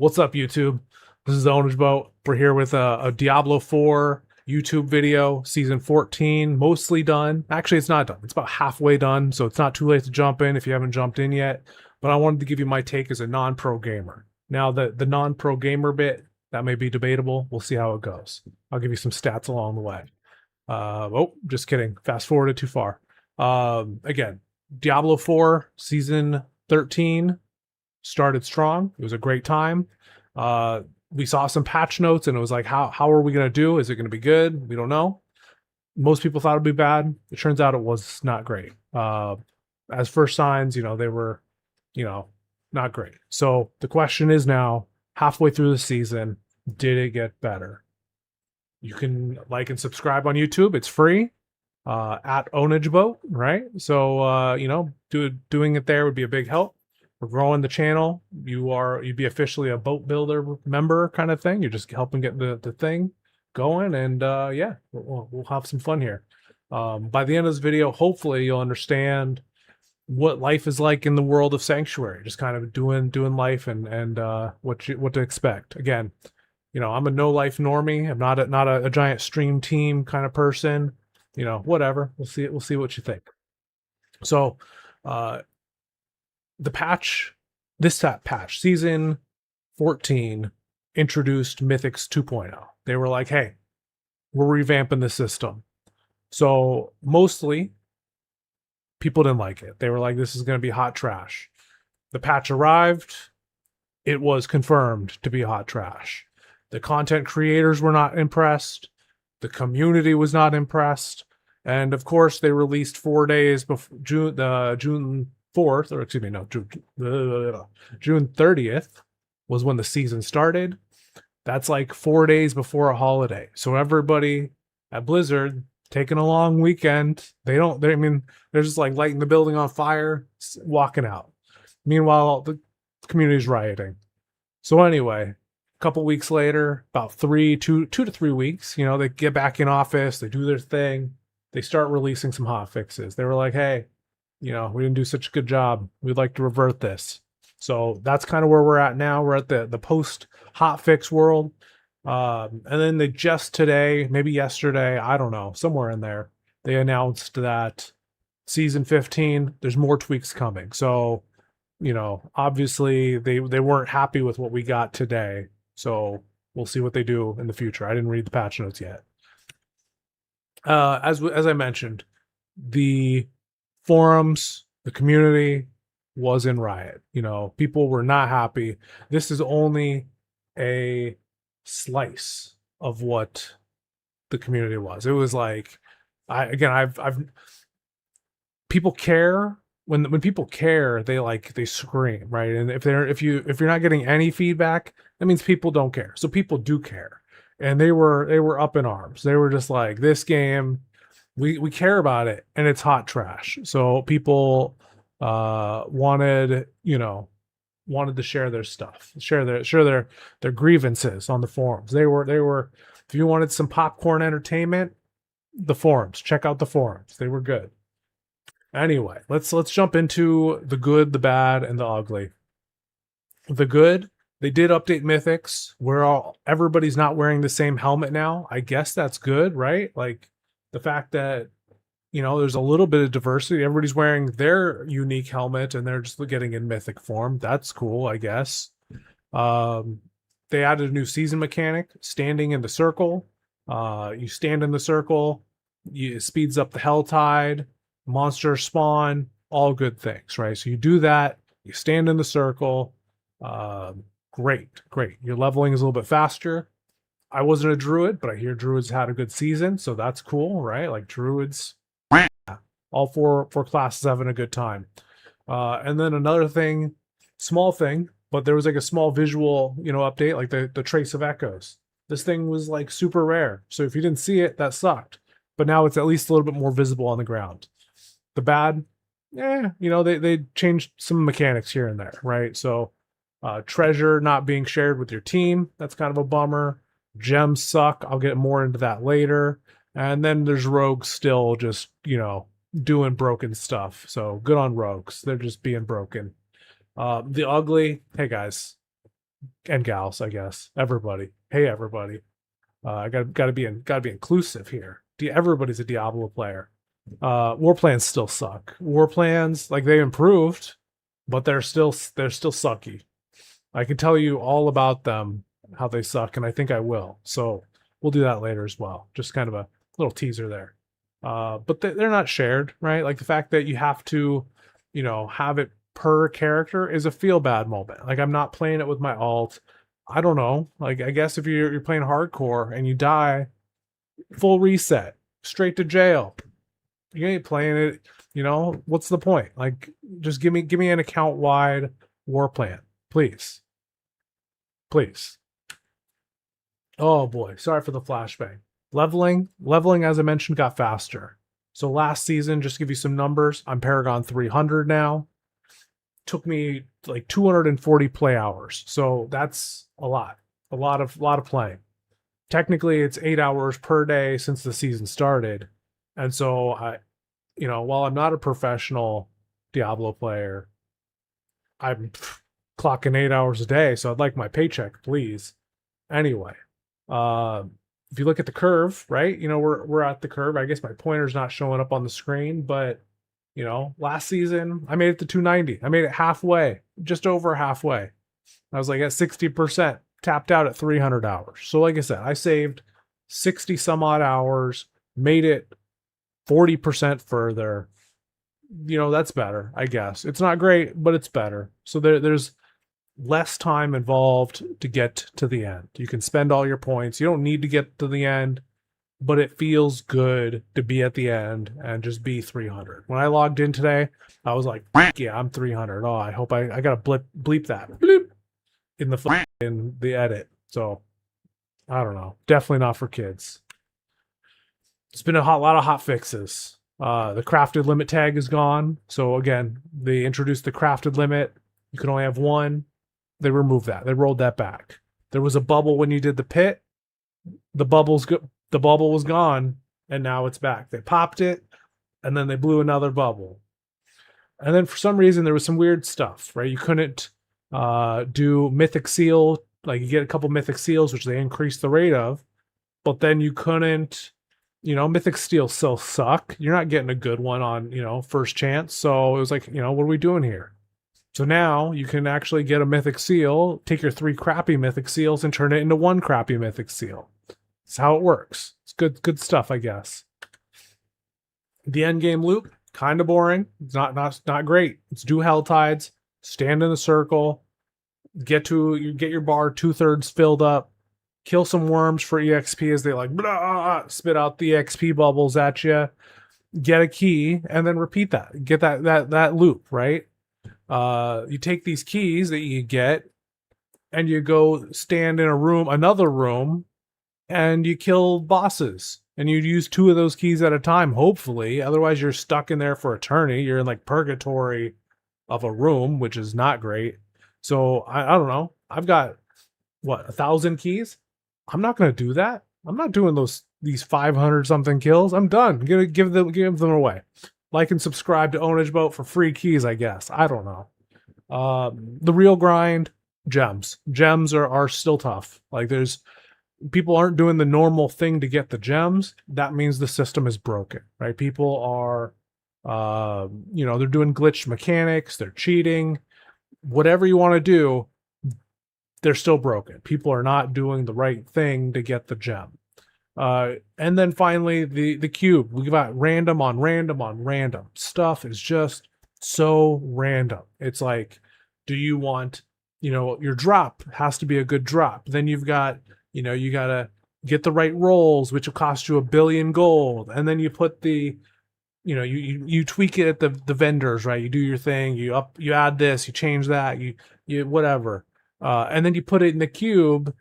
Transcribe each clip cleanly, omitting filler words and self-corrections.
What's up, YouTube? This is the Ownageboat. We're here with a Diablo 4 YouTube video, season 14, mostly done. Actually, it's not done. It's about halfway done, so it's not too late to jump in if you haven't jumped in yet. But I wanted to give you my take as a non-pro gamer. Now, the non-pro gamer bit, that may be debatable. We'll see how it goes. I'll give you some stats along the way. Oh, just kidding. Fast forwarded too far. Again, Diablo 4, season 13, started strong. It was a great time. We saw some patch notes and it was like, how are we going to do? Is it going to be good? We don't know. Most people thought it'd be bad. It turns out it was not great. As first signs, they were, not great. So the question is now, halfway through the season, did it get better? You can like and subscribe on YouTube. It's free. At Ownageboat, right? So doing it there would be a big help. We're growing the channel. You'd be officially a boat builder member kind of thing. You're just helping get the thing going, and yeah, we'll have some fun here. By the end of this video, hopefully you'll understand what life is like in the world of Sanctuary. Just kind of doing life and what to expect. Again, I'm a no life normie. I'm not a giant stream team kind of person. Whatever. We'll see what you think. So, the patch, season 14, introduced Mythics 2.0. They were like, hey, we're revamping the system. So mostly people didn't like it. They were like, this is going to be hot trash. The patch arrived. It was confirmed to be hot trash. The content creators were not impressed. The community was not impressed. And of course, they released 4 days before June 4th, or excuse me, no, June 30th was when the season started. That's like 4 days before a holiday. So everybody at Blizzard taking a long weekend. They're just like lighting the building on fire, walking out. Meanwhile, the community's rioting. So anyway, a couple weeks later, about 2 to 3 weeks, they get back in office, they do their thing, they start releasing some hot fixes. They were like, hey, we didn't do such a good job. We'd like to revert this. So that's kind of where we're at now. We're at the post hotfix world. And then they just today, maybe yesterday, I don't know, somewhere in there, they announced that season 15, there's more tweaks coming. So, obviously they weren't happy with what we got today. So we'll see what they do in the future. I didn't read the patch notes yet. As I mentioned, the forums, the community was in riot. People were not happy. This is only a slice of what the community was. It was like, people care. When people care, they scream, right? And if you're not getting any feedback, that means people don't care. So people do care. And they were up in arms. They were just like, this game, we care about it, and it's hot trash. So people wanted to share their stuff, share their grievances on the forums. They were if you wanted some popcorn entertainment, the forums, check out the forums. They were good. Anyway, let's jump into the good, the bad, and the ugly. The good, they did update Mythics where everybody's not wearing the same helmet now. I guess that's good, right? Like the fact that, there's a little bit of diversity. Everybody's wearing their unique helmet and they're just getting in Mythic form. That's cool, I guess. They added a new season mechanic, standing in the circle. You stand in the circle, it speeds up the hell tide, monsters spawn, all good things, right? So you do that, you stand in the circle. Great. Your leveling is a little bit faster. I wasn't a druid, but I hear druids had a good season, so that's cool, right? Like druids, all four classes having a good time. And then another thing, small thing, but there was like a small visual, update, like the trace of echoes. This thing was like super rare, so if you didn't see it, that sucked. But now it's at least a little bit more visible on the ground. The bad, they changed some mechanics here and there, right? So treasure not being shared with your team, that's kind of a bummer. Gems suck. I'll get more into that later. And then there's rogues still just, doing broken stuff. So good on rogues. They're just being broken. The ugly, hey guys, and gals, I guess. Everybody. Hey, everybody. I gotta be inclusive here. Everybody's a Diablo player. War plans still suck. War plans, like, they improved, but they're still sucky. I can tell you all about them, how they suck, and I think I will. So we'll do that later as well. Just kind of a little teaser there. But they're not shared, right? Like, the fact that you have to, have it per character is a feel bad moment. Like, I'm not playing it with my alt. I don't know. Like, I guess if you're playing hardcore and you die, full reset, straight to jail. You ain't playing it. What's the point? Like, just give me an account wide war plan, please. Oh boy, sorry for the flashbang. Leveling, as I mentioned, got faster. So last season, just to give you some numbers, I'm Paragon 300 now. Took me like 240 play hours. So that's a lot of playing. Technically, it's 8 hours per day since the season started. And so while I'm not a professional Diablo player, I'm clocking 8 hours a day. So I'd like my paycheck, please. Anyway, if you look at the curve, right? We're at the curve. I guess my pointer's not showing up on the screen, but last season I made it to 290. I made it halfway, just over halfway. I was like at 60%, tapped out at 300 hours. So like I said, I saved 60 some odd hours, made it 40% further. That's better, I guess. It's not great, but it's better. So there's less time involved to get to the end. You can spend all your points. You don't need to get to the end, but it feels good to be at the end and just be 300. When I logged in today, I was like, yeah, I'm 300. Oh, I hope I got to bleep that in the edit. So I don't know. Definitely not for kids. It's been a lot of hot fixes. The crafted limit tag is gone. So again, they introduced the crafted limit. You can only have one. They removed that. They rolled that back. There was a bubble when you did the pit. The bubble was gone, and now it's back. They popped it, and then they blew another bubble. And then for some reason, there was some weird stuff, right? You couldn't do Mythic Seal. Like, you get a couple Mythic Seals, which they increased the rate of, but then you couldn't, Mythic Seals still suck. You're not getting a good one on, first chance. So it was like, what are we doing here? So now you can actually get a Mythic Seal, take your 3 crappy Mythic Seals and turn it into 1 crappy Mythic Seal. That's how it works. It's good stuff, I guess. The end game loop, kind of boring. It's not great. It's do Hell Tides, stand in the circle, get your bar 2/3 filled up, kill some worms for EXP as they spit out the EXP bubbles at you, get a key, and then repeat that. Get that loop, right? You take these keys that you get and you go stand in another room, and you kill bosses. And you use 2 of those keys at a time, hopefully. Otherwise, you're stuck in there for eternity. You're in like purgatory of a room, which is not great. So I don't know. I've got 1,000 keys. I'm not going to do that. I'm not doing these 500 something kills. I'm done. I'm gonna give them away. Like and subscribe to Ownageboat for free keys, I guess. I don't know. The real grind, gems. Gems are still tough. Like, people aren't doing the normal thing to get the gems. That means the system is broken, right? People are, they're doing glitched mechanics. They're cheating. Whatever you want to do, they're still broken. People are not doing the right thing to get the gem. And then finally, the cube. We got random on random on random. Stuff is just so random. It's like, do you want, your drop has to be a good drop. Then you've got, you got to get the right rolls, which will cost you 1 billion gold. And then you put you tweak it at the vendors, right? You do your thing, you add this, you change that, you whatever. And then you put it in the cube.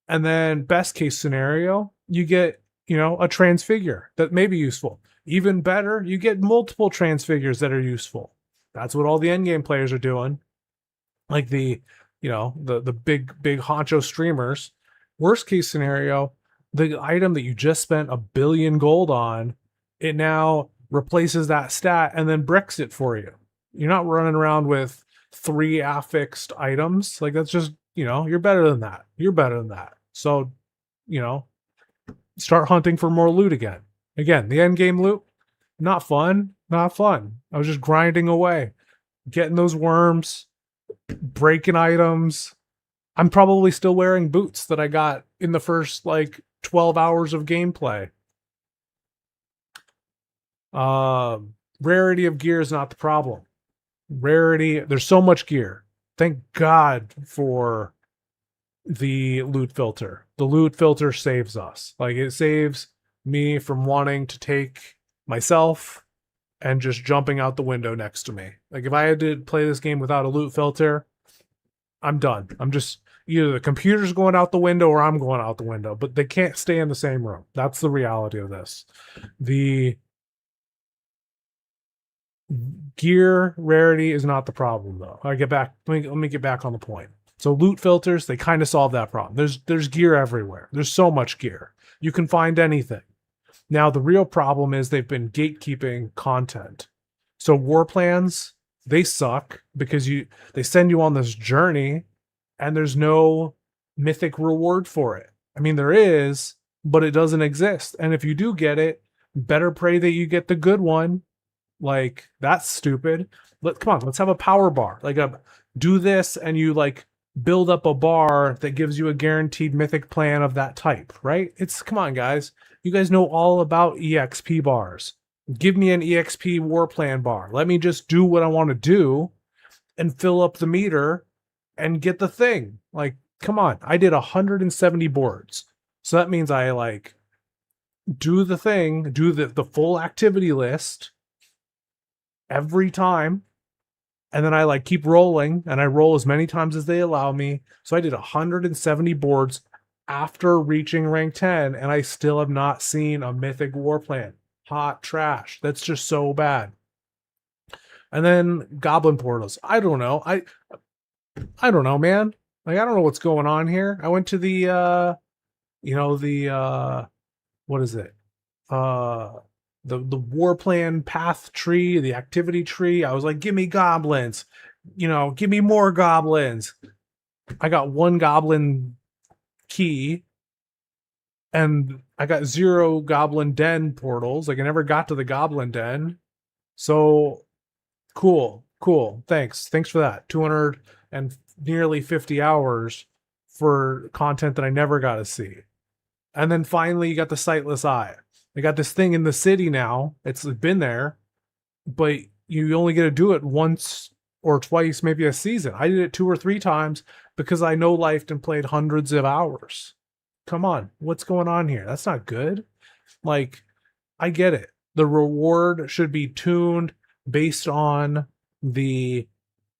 And then best case scenario, you get, a transfigure that may be useful. Even better, you get multiple transfigures that are useful. That's what all the endgame players are doing. Like the big honcho streamers. Worst case scenario, the item that you just spent 1 billion gold on, it now replaces that stat and then bricks it for you. You're not running around with 3 affixed items. Like, that's just, You know, you're better than that. You're better than that. So, you know, start hunting for more loot again. Again, the end game loot, not fun. Not fun. I was just grinding away, getting those worms, breaking items. I'm probably still wearing boots that I got in the first like 12 hours of gameplay. Rarity of gear is not the problem. Rarity, there's so much gear. Thank God for the loot filter. The loot filter saves us. Like, it saves me from wanting to take myself and just jumping out the window next to me. Like, if I had to play this game without a loot filter, I'm done. I'm just, either the computer's going out the window or I'm going out the window, but they can't stay in the same room. That's the reality of this. The gear rarity is not the problem, though. Let me get back on the point. So loot filters, they kind of solve that problem. There's gear everywhere. There's so much gear. You can find anything. Now, the real problem is they've been gatekeeping content. So war plans, they suck because they send you on this journey and there's no mythic reward for it. I mean, there is, but it doesn't exist. And if you do get it, better pray that you get the good one. Like, that's stupid. Come on, let's have a power bar. Like, do this and you like build up a bar that gives you a guaranteed mythic plan of that type, right? Come on, guys. You guys know all about EXP bars. Give me an EXP war plan bar. Let me just do what I want to do and fill up the meter and get the thing. Like, come on. I did 170 boards. So that means I like do the thing, do the full activity list every time. And then I like keep rolling and I roll as many times as they allow me. So I did 170 boards after reaching rank 10 and I still have not seen a mythic war plan. Hot trash. That's just so bad. And then goblin portals. I don't know. I don't know, man. Like, I don't know what's going on here. I went to the what is it? The war plan path tree, the activity tree. I was like, give me goblins, give me more goblins. I got one goblin key and I got 0 goblin den portals. Like, I never got to the goblin den. So cool. Thanks for that. 200 and nearly 50 hours for content that I never got to see. And then finally you got the sightless eye. They got this thing in the city now. It's been there, but you only get to do it once or twice, maybe a season. I did it 2 or 3 times because I no-lifed and played hundreds of hours. Come on, what's going on here? That's not good. Like, I get it. The reward should be tuned based on the,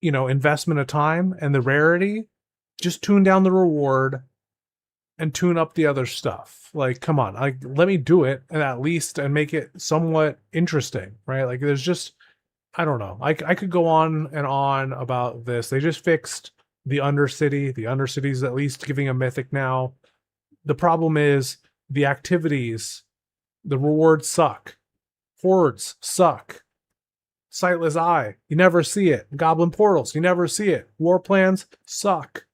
investment of time and the rarity. Just tune down the reward and tune up the other stuff. Like, come on, let me do it at least and make it somewhat interesting, right? Like, there's just, I don't know. I could go on and on about this. They just fixed the Undercity. The Undercity's at least giving a mythic now. The problem is the activities, the rewards suck. Hordes suck. Sightless Eye, you never see it. Goblin Portals, you never see it. War plans suck.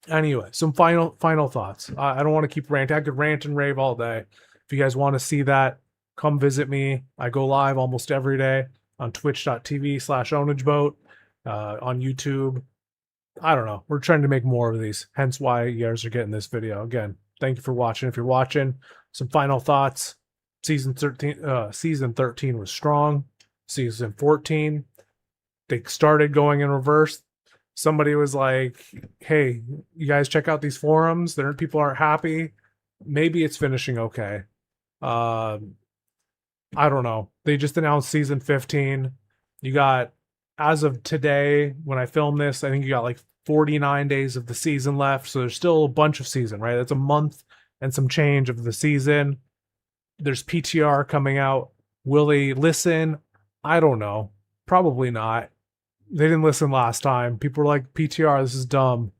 Anyway, some final thoughts. I don't want to keep ranting. I could rant and rave all day. If you guys want to see that, come visit me. I go live almost every day on twitch.tv/Ownageboat, on YouTube. I don't know. We're trying to make more of these. Hence why you guys are getting this video. Again, thank you for watching. If you're watching, some final thoughts. Season 13 was strong. Season 14, they started going in reverse. Somebody was like, hey, you guys check out these forums. People aren't happy. Maybe it's finishing okay. I don't know. They just announced season 15. You got, as of today, when I film this, I think you got like 49 days of the season left. So there's still a bunch of season, right? That's a month and some change of the season. There's PTR coming out. Will they listen? I don't know. Probably not. They didn't listen last time. People were like, PTR, this is dumb.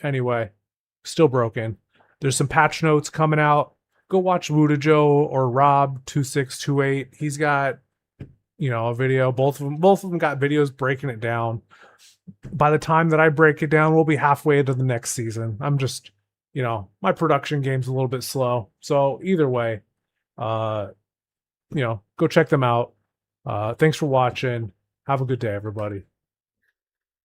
Anyway, still broken. There's some patch notes coming out. Go watch Wudajo or Rob2628. He's got, a video. Both of them got videos breaking it down. by the time that I break it down, we'll be halfway into the next season. I'm just, my production game's a little bit slow. So either way, go check them out. Thanks for watching. Have a good day, everybody.